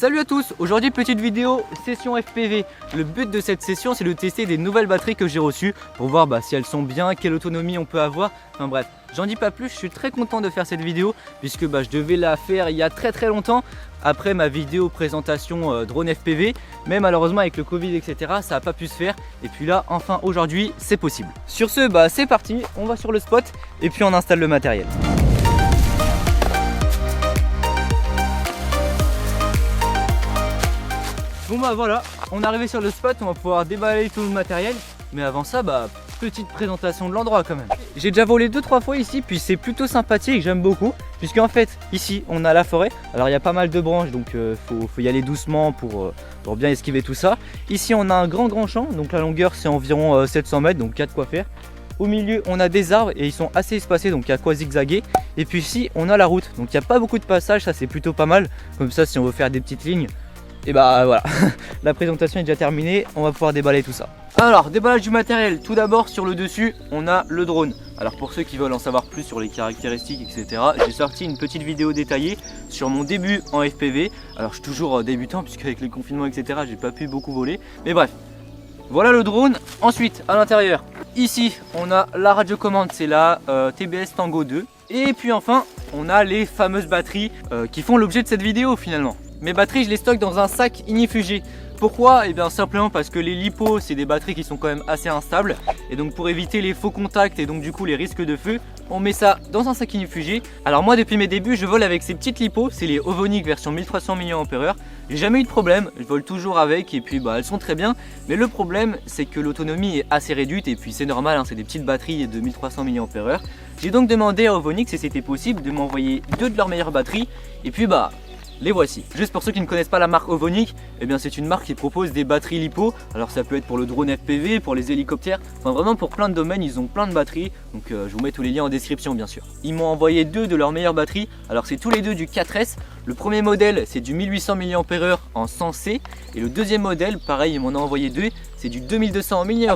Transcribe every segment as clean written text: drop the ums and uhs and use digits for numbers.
Salut à tous, aujourd'hui petite vidéo session FPV. Le but de cette session c'est de tester des nouvelles batteries que j'ai reçues pour voir si elles sont bien, quelle autonomie on peut avoir. Enfin bref, j'en dis pas plus, je suis très content de faire cette vidéo puisque je devais la faire il y a très longtemps après ma vidéo présentation drone FPV. Mais malheureusement avec le Covid etc ça n'a pas pu se faire. Et puis là enfin aujourd'hui c'est possible. Sur ce c'est parti, on va sur le spot et puis on installe le matériel. Bon voilà, on est arrivé sur le spot, on va pouvoir déballer tout le matériel. Mais avant ça, petite présentation de l'endroit quand même. J'ai déjà volé 2-3 fois ici, puis c'est plutôt sympathique, j'aime beaucoup. Puisqu'en fait, ici, on a la forêt. Alors il y a pas mal de branches, donc faut y aller doucement pour bien esquiver tout ça. Ici, on a un grand champ, donc la longueur c'est environ 700 mètres, donc il y a de quoi faire. Au milieu, on a des arbres et ils sont assez espacés, donc il y a quoi zigzaguer. Et puis ici, on a la route, donc il n'y a pas beaucoup de passages, ça c'est plutôt pas mal. Comme ça, si on veut faire des petites lignes, et voilà, la présentation est déjà terminée, on va pouvoir déballer tout ça. Alors, déballage du matériel, tout d'abord sur le dessus, on a le drone. Alors pour ceux qui veulent en savoir plus sur les caractéristiques, etc., j'ai sorti une petite vidéo détaillée sur mon début en FPV. Alors je suis toujours débutant puisque avec les confinements, etc., j'ai pas pu beaucoup voler. Mais bref, voilà le drone. Ensuite, à l'intérieur, ici, on a la radiocommande, c'est la TBS Tango 2. Et puis enfin, on a les fameuses batteries qui font l'objet de cette vidéo finalement. Mes batteries, je les stocke dans un sac ignifugé. Pourquoi? Eh bien simplement parce que les LiPo, c'est des batteries qui sont quand même assez instables. Et donc pour éviter les faux contacts et donc du coup les risques de feu, on met ça dans un sac ignifugé. Alors moi depuis mes débuts, je vole avec ces petites LiPo, c'est les Ovonic version 1300 mAh. J'ai jamais eu de problème, je vole toujours avec et puis elles sont très bien. Mais le problème c'est que l'autonomie est assez réduite et puis c'est normal, c'est des petites batteries de 1300 mAh. J'ai donc demandé à Ovonic si c'était possible de m'envoyer 2 de leurs meilleures batteries. Et puis les voici. Juste pour ceux qui ne connaissent pas la marque Ovonic, eh bien c'est une marque qui propose des batteries LiPo. Alors ça peut être pour le drone FPV, pour les hélicoptères, enfin vraiment pour plein de domaines, ils ont plein de batteries. Donc je vous mets tous les liens en description bien sûr. Ils m'ont envoyé 2 de leurs meilleures batteries. Alors c'est tous les deux du 4S. Le premier modèle c'est du 1800 mAh en 100C. Et le deuxième modèle, pareil, ils m'en ont envoyé 2, c'est du 2200 mAh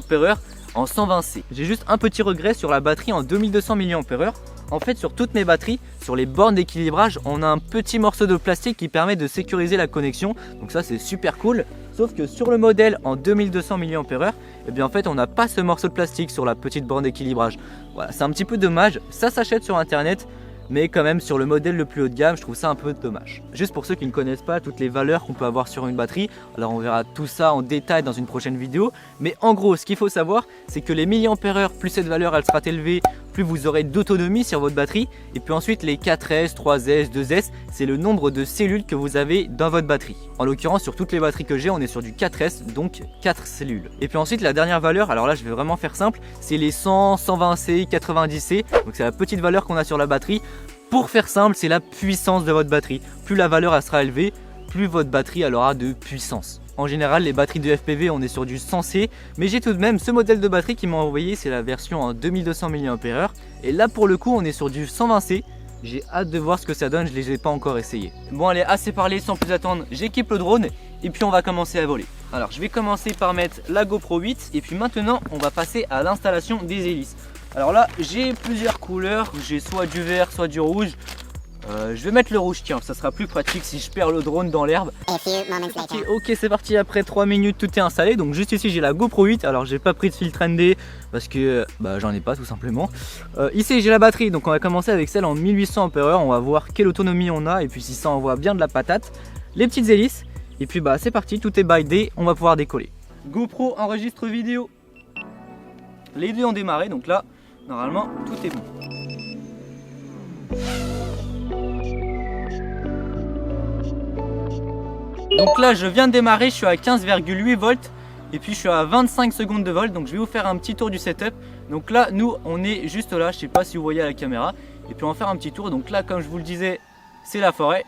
en 120C. J'ai juste un petit regret sur la batterie en 2200 mAh. En fait, sur toutes mes batteries, sur les bornes d'équilibrage, on a un petit morceau de plastique qui permet de sécuriser la connexion. Donc ça, c'est super cool. Sauf que sur le modèle en 2200 mAh, eh bien en fait, on n'a pas ce morceau de plastique sur la petite borne d'équilibrage. Voilà, c'est un petit peu dommage. Ça s'achète sur internet. Mais quand même sur le modèle le plus haut de gamme, je trouve ça un peu dommage. Juste pour ceux qui ne connaissent pas toutes les valeurs qu'on peut avoir sur une batterie, alors on verra tout ça en détail dans une prochaine vidéo. Mais en gros, ce qu'il faut savoir, c'est que les milliampères-heure, plus cette valeur elle sera élevée, plus vous aurez d'autonomie sur votre batterie. Et puis ensuite les 4S, 3S, 2S, c'est le nombre de cellules que vous avez dans votre batterie. En l'occurrence sur toutes les batteries que j'ai, on est sur du 4S, donc 4 cellules. Et puis ensuite la dernière valeur, alors là je vais vraiment faire simple, c'est les 100, 120C, 90C, donc c'est la petite valeur qu'on a sur la batterie. Pour faire simple, c'est la puissance de votre batterie. Plus la valeur elle sera élevée, plus votre batterie elle aura de puissance. En général, les batteries de FPV, on est sur du 100C, mais j'ai tout de même ce modèle de batterie qui m'a envoyé, c'est la version en 2200 mAh. Et là pour le coup, on est sur du 120C. J'ai hâte de voir ce que ça donne, je ne les ai pas encore essayé. Bon allez, assez parlé, sans plus attendre, j'équipe le drone et puis on va commencer à voler. Alors je vais commencer par mettre la GoPro 8 et puis maintenant on va passer à l'installation des hélices. Alors là j'ai plusieurs couleurs, j'ai soit du vert soit du rouge. Je vais mettre le rouge, tiens, ça sera plus pratique si je perds le drone dans l'herbe. Ok, c'est parti, après 3 minutes tout est installé. Donc juste ici j'ai la GoPro 8, alors j'ai pas pris de filtre ND parce que j'en ai pas tout simplement. Ici j'ai la batterie, donc on va commencer avec celle en 1800 mAh. On va voir quelle autonomie on a et puis si ça envoie bien de la patate. Les petites hélices et puis c'est parti, tout est bindé, on va pouvoir décoller. GoPro enregistre vidéo. Les deux ont démarré, donc là normalement tout est bon. Donc là je viens de démarrer, je suis à 15,8 volts et puis je suis à 25 secondes de vol. Donc je vais vous faire un petit tour du setup. Donc là nous on est juste là, je sais pas si vous voyez à la caméra. Et puis on va faire un petit tour. Donc là comme je vous le disais, c'est la forêt.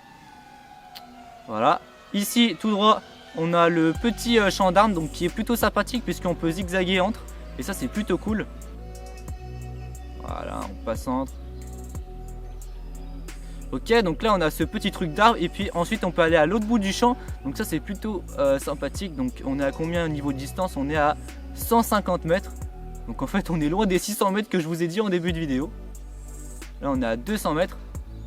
Voilà. Ici tout droit on a le petit champ d'armes, donc qui est plutôt sympathique puisqu'on peut zigzaguer entre. Et ça c'est plutôt cool. Voilà, on passe entre. Ok, donc là on a ce petit truc d'arbre et puis ensuite on peut aller à l'autre bout du champ. Donc ça c'est plutôt sympathique. Donc on est à combien au niveau de distance? On est à 150 mètres. Donc en fait on est loin des 600 mètres que je vous ai dit en début de vidéo. Là on est à 200 mètres.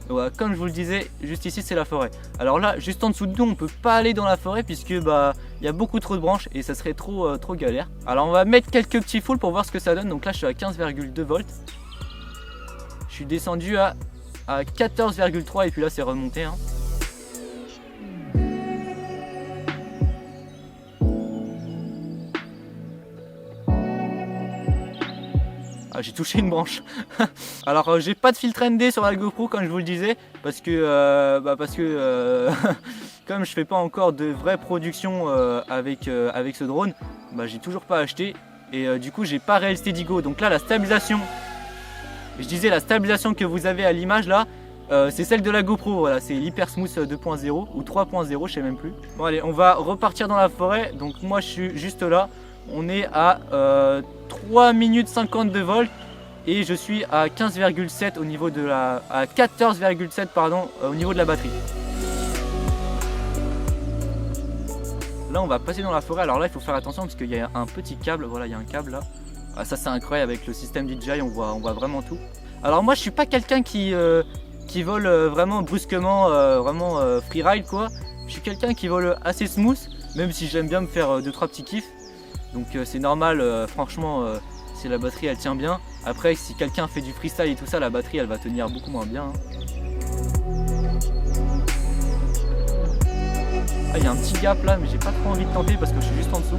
Ouais, comme je vous le disais, juste ici c'est la forêt. Alors là, juste en dessous de nous, on peut pas aller dans la forêt puisque bah il y a beaucoup trop de branches et ça serait trop galère. Alors on va mettre quelques petits foules pour voir ce que ça donne. Donc là je suis à 15,2 volts. Je suis descendu à 14,3 et puis là c'est remonté. Hein. Ah, j'ai touché une branche. Alors j'ai pas de filtre ND sur la GoPro comme je vous le disais parce que comme je fais pas encore de vraie production avec ce drone, bah, j'ai toujours pas acheté et du coup j'ai pas réel steady go. Donc là la stabilisation, je disais la stabilisation que vous avez à l'image là, c'est celle de la GoPro, voilà, c'est l'Hyper Smooth 2.0 ou 3.0, je sais même plus. Bon allez, on va repartir dans la forêt. Donc moi je suis juste là, on est à 3 minutes 50 de volts et je suis à 15,7 au niveau de la, à 14,7 pardon, au niveau de la batterie. Là on va passer dans la forêt. Alors là il faut faire attention parce qu'il y a un petit câble, voilà, il y a un câble là. Ah, ça c'est incroyable avec le système DJI, on voit vraiment tout. Alors moi je suis pas quelqu'un qui vole vraiment brusquement, freeride quoi. Je suis quelqu'un qui vole assez smooth, même si j'aime bien me faire 2-3 petits kiffs. Donc c'est normal, franchement, si la batterie elle tient bien. Après si quelqu'un fait du freestyle et tout ça, la batterie elle va tenir beaucoup moins bien. Hein. Ah, il y a un petit gap là, mais j'ai pas trop envie de tenter parce que je suis juste en dessous.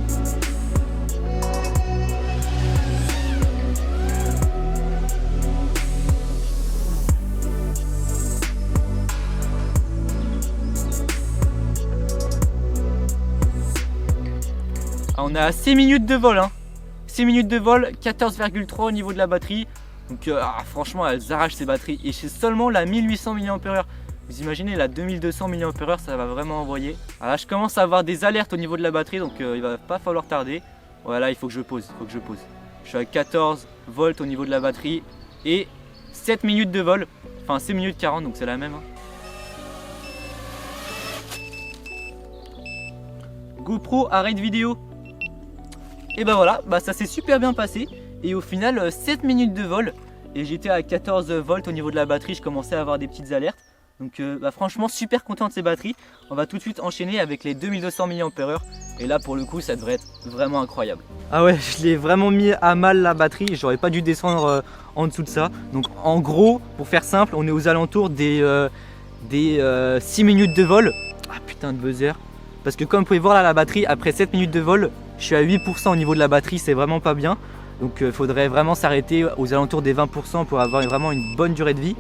Ah, on est à 6 minutes de vol, hein. 6 minutes de vol, 14,3 au niveau de la batterie. Donc franchement, elles arrachent ces batteries. Et c'est seulement la 1800 mAh. Vous imaginez la 2200 mAh, ça va vraiment envoyer. Alors là, je commence à avoir des alertes au niveau de la batterie, donc il va pas falloir tarder. Voilà, il faut que je pose, Je suis à 14 volts au niveau de la batterie et 7 minutes de vol. Enfin 6 minutes 40, donc c'est la même. Hein. GoPro, arrête vidéo. Et bah voilà, bah ça s'est super bien passé. Et au final, 7 minutes de vol. Et j'étais à 14 volts au niveau de la batterie, je commençais à avoir des petites alertes. Donc bah franchement super content de ces batteries. On va tout de suite enchaîner avec les 2200 mAh. Et là pour le coup ça devrait être vraiment incroyable. Ah ouais, je l'ai vraiment mis à mal la batterie. J'aurais pas dû descendre en dessous de ça. Donc en gros, pour faire simple, on est aux alentours des 6 minutes de vol. Ah putain de buzzer. Parce que comme vous pouvez voir là, la batterie après 7 minutes de vol, je suis à 8% au niveau de la batterie, c'est vraiment pas bien. Donc il faudrait vraiment s'arrêter aux alentours des 20% pour avoir vraiment une bonne durée de vie.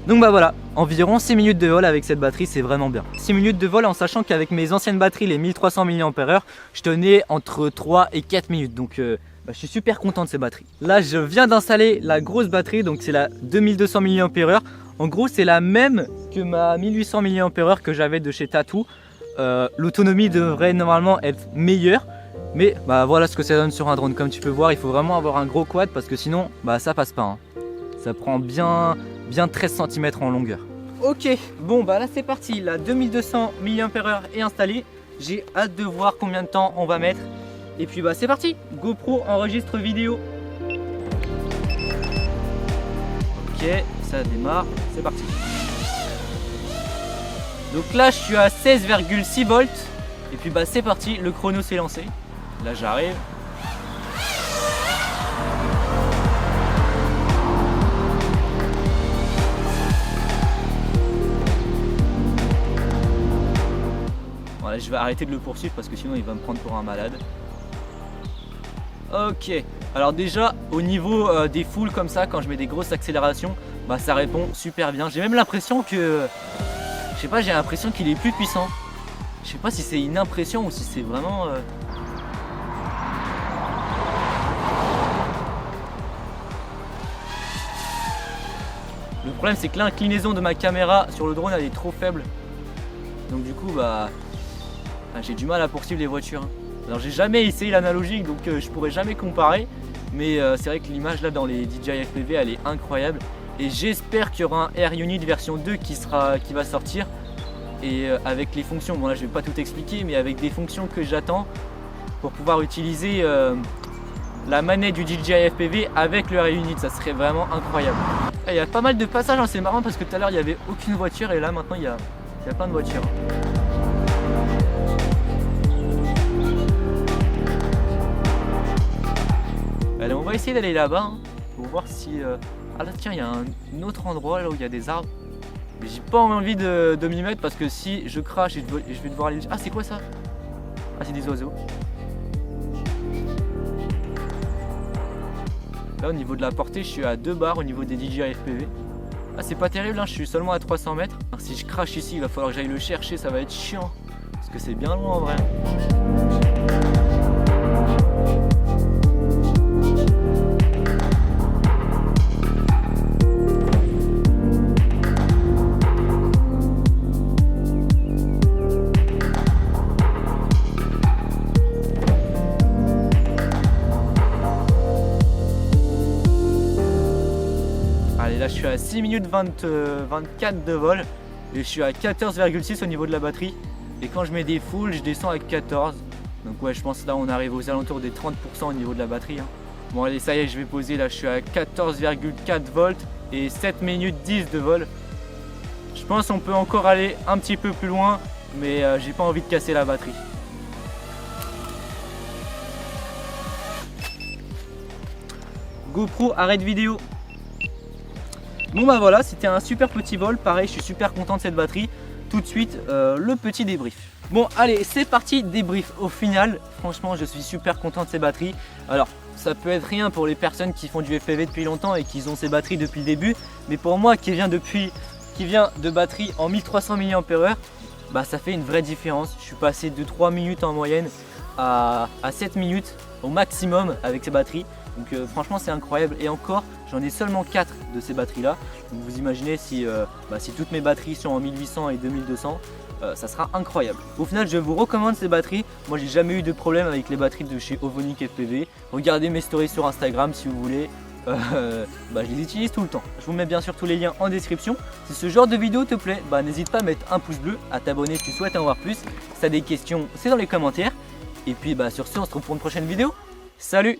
Donc bah voilà, environ 6 minutes de vol avec cette batterie, c'est vraiment bien. 6 minutes de vol en sachant qu'avec mes anciennes batteries, les 1300 mAh, je tenais entre 3 et 4 minutes. Donc je suis super content de ces batteries. Là je viens d'installer la grosse batterie, donc c'est la 2200 mAh. En gros c'est la même que ma 1800 mAh que j'avais de chez Tattoo. L'autonomie devrait normalement être meilleure. Mais bah voilà ce que ça donne sur un drone. Comme tu peux voir, il faut vraiment avoir un gros quad parce que sinon bah ça passe pas. Hein. Ça prend bien 13 cm en longueur. Ok, bon bah là c'est parti. La 2200 mAh est installée. J'ai hâte de voir combien de temps on va mettre. Et puis bah c'est parti. GoPro enregistre vidéo. Ok, ça démarre. C'est parti. Donc là je suis à 16,6 volts. Et puis bah c'est parti, le chrono s'est lancé. Là j'arrive. Voilà, je vais arrêter de le poursuivre parce que sinon il va me prendre pour un malade. Ok, alors déjà au niveau des foules comme ça, quand je mets des grosses accélérations, bah ça répond super bien. J'ai même l'impression que, je sais pas, j'ai l'impression qu'il est plus puissant. Je sais pas si c'est une impression ou si c'est vraiment... Le problème c'est que l'inclinaison de ma caméra sur le drone elle est trop faible. Donc du coup bah j'ai du mal à poursuivre les voitures. Alors j'ai jamais essayé l'analogique donc je pourrais jamais comparer. Mais c'est vrai que l'image là dans les DJI FPV elle est incroyable. Et j'espère qu'il y aura un Air Unit version 2 qui va sortir. Et avec les fonctions, bon là je vais pas tout expliquer, mais avec des fonctions que j'attends pour pouvoir utiliser la manette du DJI FPV avec le Air Unit, ça serait vraiment incroyable. Il y a pas mal de passages, hein, c'est marrant parce que tout à l'heure il n'y avait aucune voiture et là maintenant il y a plein de voitures. Allez, on va essayer d'aller là-bas hein, pour voir si... Ah là tiens, il y a un autre endroit là où il y a des arbres. Mais j'ai pas envie de m'y mettre parce que si je crache et je vais devoir aller... Ah c'est quoi ça? Ah c'est des oiseaux. Là au niveau de la portée je suis à 2 bars au niveau des DJI FPV. Ah c'est pas terrible hein, je suis seulement à 300 mètres. Alors, si je crache ici il va falloir que j'aille le chercher, ça va être chiant. Parce que c'est bien loin en vrai. Là je suis à 6 minutes 24 de vol et je suis à 14,6 au niveau de la batterie et quand je mets des fulls je descends à 14, donc ouais je pense là on arrive aux alentours des 30% au niveau de la batterie hein. Bon allez ça y est je vais poser, là je suis à 14,4 volts et 7 minutes 10 de vol. Je pense qu'on peut encore aller un petit peu plus loin mais j'ai pas envie de casser la batterie. GoPro arrête vidéo. Bon bah voilà, c'était un super petit vol, pareil je suis super content de cette batterie. Tout de suite le petit débrief. Bon allez c'est parti, débrief. Au final franchement je suis super content de ces batteries. Alors ça peut être rien pour les personnes qui font du FPV depuis longtemps et qui ont ces batteries depuis le début, mais pour moi qui vient de batterie en 1300 mAh, bah ça fait une vraie différence. Je suis passé de 3 minutes en moyenne à 7 minutes au maximum avec ces batteries. Donc franchement c'est incroyable et encore j'en ai seulement 4 de ces batteries là. Donc vous imaginez si toutes mes batteries sont en 1800 et 2200, ça sera incroyable. Au final je vous recommande ces batteries. Moi j'ai jamais eu de problème avec les batteries de chez Ovonic FPV. Regardez mes stories sur Instagram si vous voulez. Je les utilise tout le temps. Je vous mets bien sûr tous les liens en description. Si ce genre de vidéo te plaît, n'hésite pas à mettre un pouce bleu, à t'abonner si tu souhaites en voir plus. Si tu as des questions c'est dans les commentaires. Et puis sur ce on se retrouve pour une prochaine vidéo. Salut!